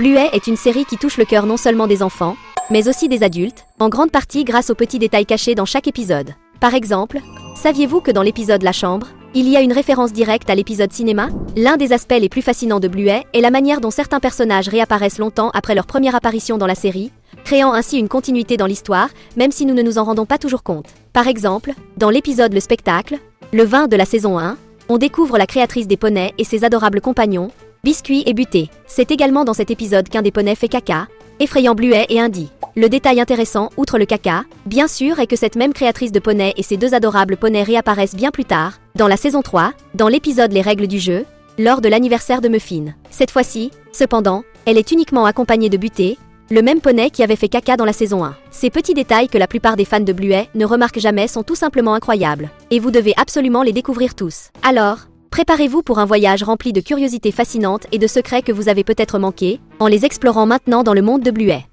Bluey est une série qui touche le cœur non seulement des enfants, mais aussi des adultes, en grande partie grâce aux petits détails cachés dans chaque épisode. Par exemple, saviez-vous que dans l'épisode La Chambre, il y a une référence directe à l'épisode cinéma? L'un des aspects les plus fascinants de Bluey est la manière dont certains personnages réapparaissent longtemps après leur première apparition dans la série, créant ainsi une continuité dans l'histoire, même si nous ne nous en rendons pas toujours compte. Par exemple, dans l'épisode Le Spectacle, le 20 de la saison 1, on découvre la créatrice des poneys et ses adorables compagnons, Biscuit et Buté. C'est également dans cet épisode qu'un des poneys fait caca, effrayant Bluey et Indy. Le détail intéressant, outre le caca, bien sûr, est que cette même créatrice de poneys et ses deux adorables poneys réapparaissent bien plus tard, dans la saison 3, dans l'épisode Les règles du jeu, lors de l'anniversaire de Muffin. Cette fois-ci, cependant, elle est uniquement accompagnée de Buté, le même poney qui avait fait caca dans la saison 1. Ces petits détails que la plupart des fans de Bluey ne remarquent jamais sont tout simplement incroyables, et vous devez absolument les découvrir tous. Alors, préparez-vous pour un voyage rempli de curiosités fascinantes et de secrets que vous avez peut-être manqués, en les explorant maintenant dans le monde de Bluey.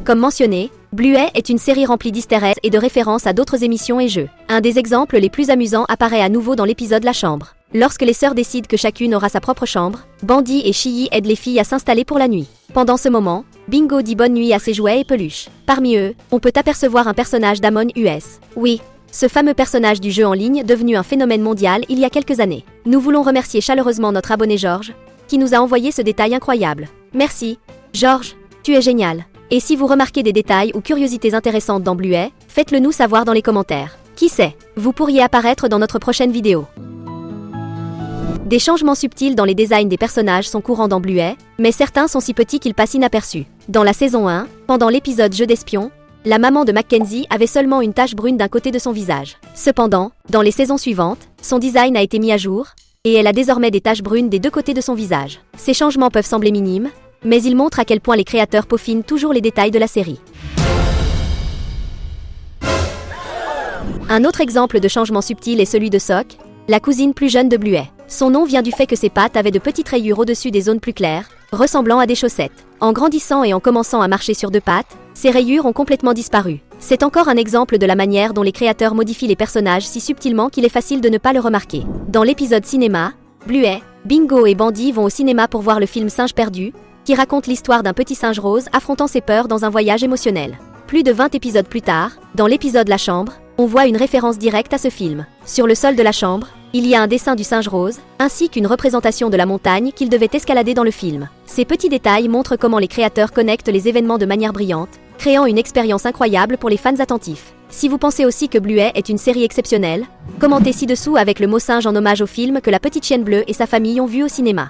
Comme mentionné, Bluey est une série remplie d'easter eggs et de références à d'autres émissions et jeux. Un des exemples les plus amusants apparaît à nouveau dans l'épisode La Chambre. Lorsque les sœurs décident que chacune aura sa propre chambre, Bandy et Chili aident les filles à s'installer pour la nuit. Pendant ce moment, Bingo dit bonne nuit à ses jouets et peluches. Parmi eux, on peut apercevoir un personnage d'Among Us. Oui, ce fameux personnage du jeu en ligne devenu un phénomène mondial il y a quelques années. Nous voulons remercier chaleureusement notre abonné Georges, qui nous a envoyé ce détail incroyable. Merci, Georges, tu es génial. Et si vous remarquez des détails ou curiosités intéressantes dans Bluey, faites-le nous savoir dans les commentaires. Qui sait, vous pourriez apparaître dans notre prochaine vidéo. Des changements subtils dans les designs des personnages sont courants dans Bluey, mais certains sont si petits qu'ils passent inaperçus. Dans la saison 1, pendant l'épisode Jeu d'espion, la maman de Mackenzie avait seulement une tache brune d'un côté de son visage. Cependant, dans les saisons suivantes, son design a été mis à jour, et elle a désormais des taches brunes des deux côtés de son visage. Ces changements peuvent sembler minimes, mais ils montrent à quel point les créateurs peaufinent toujours les détails de la série. Un autre exemple de changement subtil est celui de Sock, la cousine plus jeune de Bluey. Son nom vient du fait que ses pattes avaient de petites rayures au-dessus des zones plus claires, ressemblant à des chaussettes. En grandissant et en commençant à marcher sur deux pattes, ces rayures ont complètement disparu. C'est encore un exemple de la manière dont les créateurs modifient les personnages si subtilement qu'il est facile de ne pas le remarquer. Dans l'épisode cinéma, Bluey, Bingo et Bandy vont au cinéma pour voir le film Singe perdu, qui raconte l'histoire d'un petit singe rose affrontant ses peurs dans un voyage émotionnel. Plus de 20 épisodes plus tard, dans l'épisode La Chambre, on voit une référence directe à ce film. Sur le sol de la chambre, il y a un dessin du singe rose, ainsi qu'une représentation de la montagne qu'il devait escalader dans le film. Ces petits détails montrent comment les créateurs connectent les événements de manière brillante, créant une expérience incroyable pour les fans attentifs. Si vous pensez aussi que Bluey est une série exceptionnelle, commentez ci-dessous avec le mot singe en hommage au film que la petite chienne bleue et sa famille ont vu au cinéma.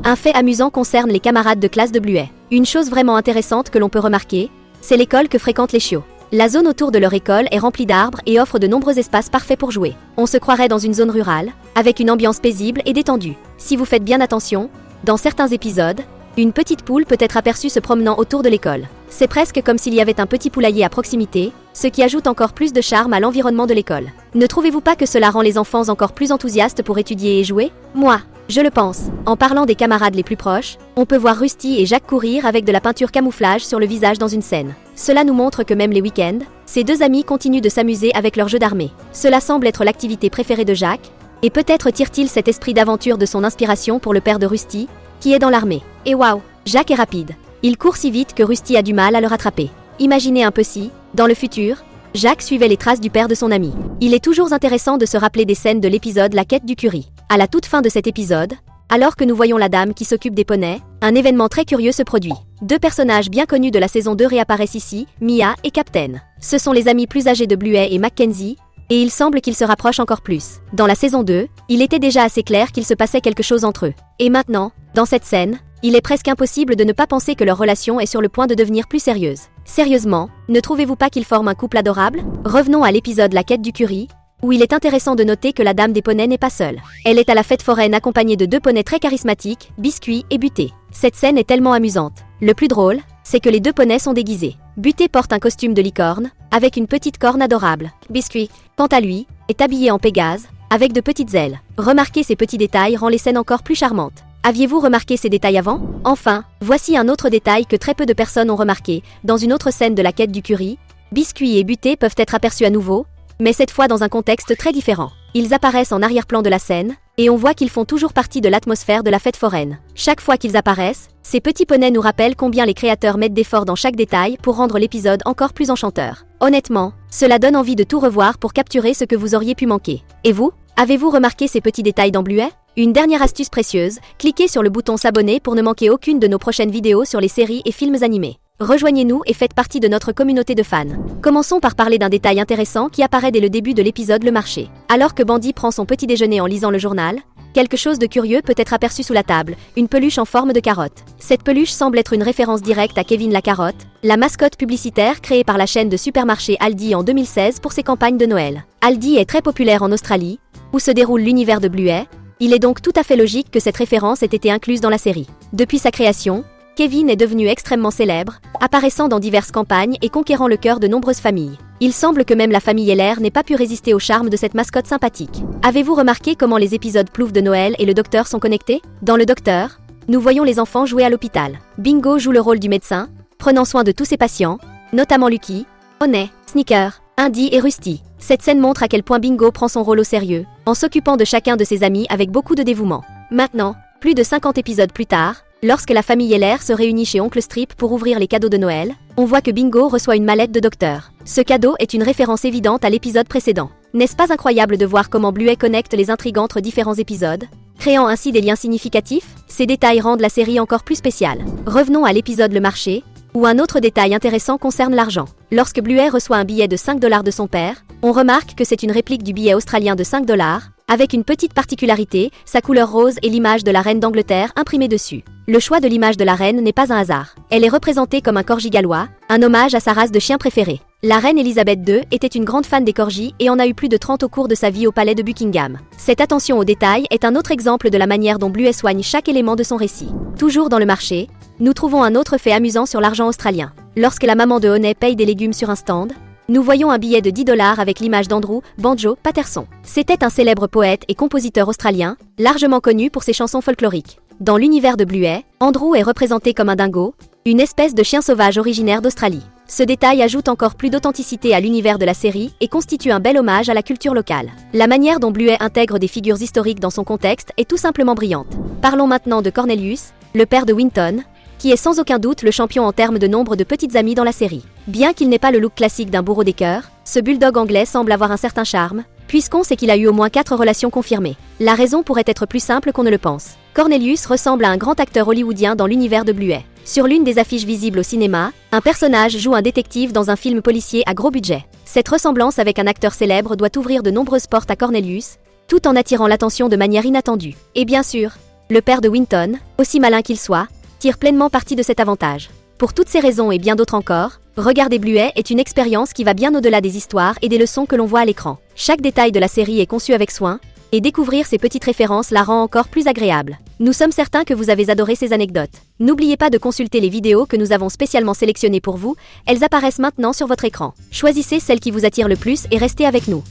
Un fait amusant concerne les camarades de classe de Bluey. Une chose vraiment intéressante que l'on peut remarquer, c'est l'école que fréquentent les chiots. La zone autour de leur école est remplie d'arbres et offre de nombreux espaces parfaits pour jouer. On se croirait dans une zone rurale, avec une ambiance paisible et détendue. Si vous faites bien attention, dans certains épisodes, une petite poule peut être aperçue se promenant autour de l'école. C'est presque comme s'il y avait un petit poulailler à proximité, ce qui ajoute encore plus de charme à l'environnement de l'école. Ne trouvez-vous pas que cela rend les enfants encore plus enthousiastes pour étudier et jouer? Moi, je le pense. En parlant des camarades les plus proches, on peut voir Rusty et Jacques courir avec de la peinture camouflage sur le visage dans une scène. Cela nous montre que même les week-ends, ces deux amis continuent de s'amuser avec leur jeu d'armée. Cela semble être l'activité préférée de Jacques, et peut-être tire-t-il cet esprit d'aventure de son inspiration pour le père de Rusty, qui est dans l'armée. Et waouh, Jacques est rapide. Il court si vite que Rusty a du mal à le rattraper. Imaginez un peu si, dans le futur, Jacques suivait les traces du père de son ami. Il est toujours intéressant de se rappeler des scènes de l'épisode La quête du curry. À la toute fin de cet épisode, alors que nous voyons la dame qui s'occupe des poneys, un événement très curieux se produit. Deux personnages bien connus de la saison 2 réapparaissent ici, Mia et Captain. Ce sont les amis plus âgés de Bluey et Mackenzie, et il semble qu'ils se rapprochent encore plus. Dans la saison 2, il était déjà assez clair qu'il se passait quelque chose entre eux. Et maintenant, dans cette scène, il est presque impossible de ne pas penser que leur relation est sur le point de devenir plus sérieuse. Sérieusement, ne trouvez-vous pas qu'ils forment un couple adorable? Revenons à l'épisode La quête du curry, où il est intéressant de noter que la dame des poneys n'est pas seule. Elle est à la fête foraine accompagnée de deux poneys très charismatiques, Biscuit et Buté. Cette scène est tellement amusante. Le plus drôle, c'est que les deux poneys sont déguisés. Buté porte un costume de licorne, avec une petite corne adorable. Biscuit, quant à lui, est habillé en Pégase, avec de petites ailes. Remarquer ces petits détails rend les scènes encore plus charmantes. Aviez-vous remarqué ces détails avant? Enfin, voici un autre détail que très peu de personnes ont remarqué. Dans une autre scène de la quête du curry, Biscuit et Buté peuvent être aperçus à nouveau, mais cette fois dans un contexte très différent. Ils apparaissent en arrière-plan de la scène, et on voit qu'ils font toujours partie de l'atmosphère de la fête foraine. Chaque fois qu'ils apparaissent, ces petits poneys nous rappellent combien les créateurs mettent d'efforts dans chaque détail pour rendre l'épisode encore plus enchanteur. Honnêtement, cela donne envie de tout revoir pour capturer ce que vous auriez pu manquer. Et vous, avez-vous remarqué ces petits détails dans Bluey? Une dernière astuce précieuse, cliquez sur le bouton s'abonner pour ne manquer aucune de nos prochaines vidéos sur les séries et films animés. Rejoignez-nous et faites partie de notre communauté de fans. Commençons par parler d'un détail intéressant qui apparaît dès le début de l'épisode Le Marché. Alors que Bandy prend son petit déjeuner en lisant le journal, quelque chose de curieux peut être aperçu sous la table, une peluche en forme de carotte. Cette peluche semble être une référence directe à Kevin la carotte, la mascotte publicitaire créée par la chaîne de supermarchés Aldi en 2016 pour ses campagnes de Noël. Aldi est très populaire en Australie, où se déroule l'univers de Bluey. Il est donc tout à fait logique que cette référence ait été incluse dans la série. Depuis sa création, Kevin est devenu extrêmement célèbre, apparaissant dans diverses campagnes et conquérant le cœur de nombreuses familles. Il semble que même la famille Heller n'ait pas pu résister au charme de cette mascotte sympathique. Avez-vous remarqué comment les épisodes Plouf de Noël et le Docteur sont connectés? Dans le Docteur, nous voyons les enfants jouer à l'hôpital. Bingo joue le rôle du médecin, prenant soin de tous ses patients, notamment Lucky, Honey, Sneaker, Indy et Rusty. Cette scène montre à quel point Bingo prend son rôle au sérieux, en s'occupant de chacun de ses amis avec beaucoup de dévouement. Maintenant, plus de 50 épisodes plus tard, lorsque la famille Heller se réunit chez Oncle Strip pour ouvrir les cadeaux de Noël, on voit que Bingo reçoit une mallette de Docteur. Ce cadeau est une référence évidente à l'épisode précédent. N'est-ce pas incroyable de voir comment Bluey connecte les intrigues entre différents épisodes, créant ainsi des liens significatifs? Ces détails rendent la série encore plus spéciale. Revenons à l'épisode Le Marché, où un autre détail intéressant concerne l'argent. Lorsque Bluey reçoit un billet de 5 $ de son père, on remarque que c'est une réplique du billet australien de 5 $, avec une petite particularité, sa couleur rose et l'image de la reine d'Angleterre imprimée dessus. Le choix de l'image de la reine n'est pas un hasard. Elle est représentée comme un corgi gallois, un hommage à sa race de chien préférée. La reine Elisabeth II était une grande fan des corgis et en a eu plus de 30 au cours de sa vie au palais de Buckingham. Cette attention aux détails est un autre exemple de la manière dont Bluey soigne chaque élément de son récit. Toujours dans le marché, nous trouvons un autre fait amusant sur l'argent australien. Lorsque la maman de Honey paye des légumes sur un stand, nous voyons un billet de 10 $ avec l'image d'Andrew Banjo Patterson. C'était un célèbre poète et compositeur australien, largement connu pour ses chansons folkloriques. Dans l'univers de Bluey, Andrew est représenté comme un dingo, une espèce de chien sauvage originaire d'Australie. Ce détail ajoute encore plus d'authenticité à l'univers de la série et constitue un bel hommage à la culture locale. La manière dont Bluey intègre des figures historiques dans son contexte est tout simplement brillante. Parlons maintenant de Cornelius, le père de Winton, qui est sans aucun doute le champion en termes de nombre de petites amies dans la série. Bien qu'il n'ait pas le look classique d'un bourreau des cœurs, ce bulldog anglais semble avoir un certain charme, puisqu'on sait qu'il a eu au moins 4 relations confirmées. La raison pourrait être plus simple qu'on ne le pense. Cornelius ressemble à un grand acteur hollywoodien dans l'univers de Bluey. Sur l'une des affiches visibles au cinéma, un personnage joue un détective dans un film policier à gros budget. Cette ressemblance avec un acteur célèbre doit ouvrir de nombreuses portes à Cornelius, tout en attirant l'attention de manière inattendue. Et bien sûr, le père de Winton, aussi malin qu'il soit, tire pleinement parti de cet avantage. Pour toutes ces raisons et bien d'autres encore, regarder Bluey est une expérience qui va bien au-delà des histoires et des leçons que l'on voit à l'écran. Chaque détail de la série est conçu avec soin, et découvrir ces petites références la rend encore plus agréable. Nous sommes certains que vous avez adoré ces anecdotes. N'oubliez pas de consulter les vidéos que nous avons spécialement sélectionnées pour vous, elles apparaissent maintenant sur votre écran. Choisissez celle qui vous attire le plus et restez avec nous.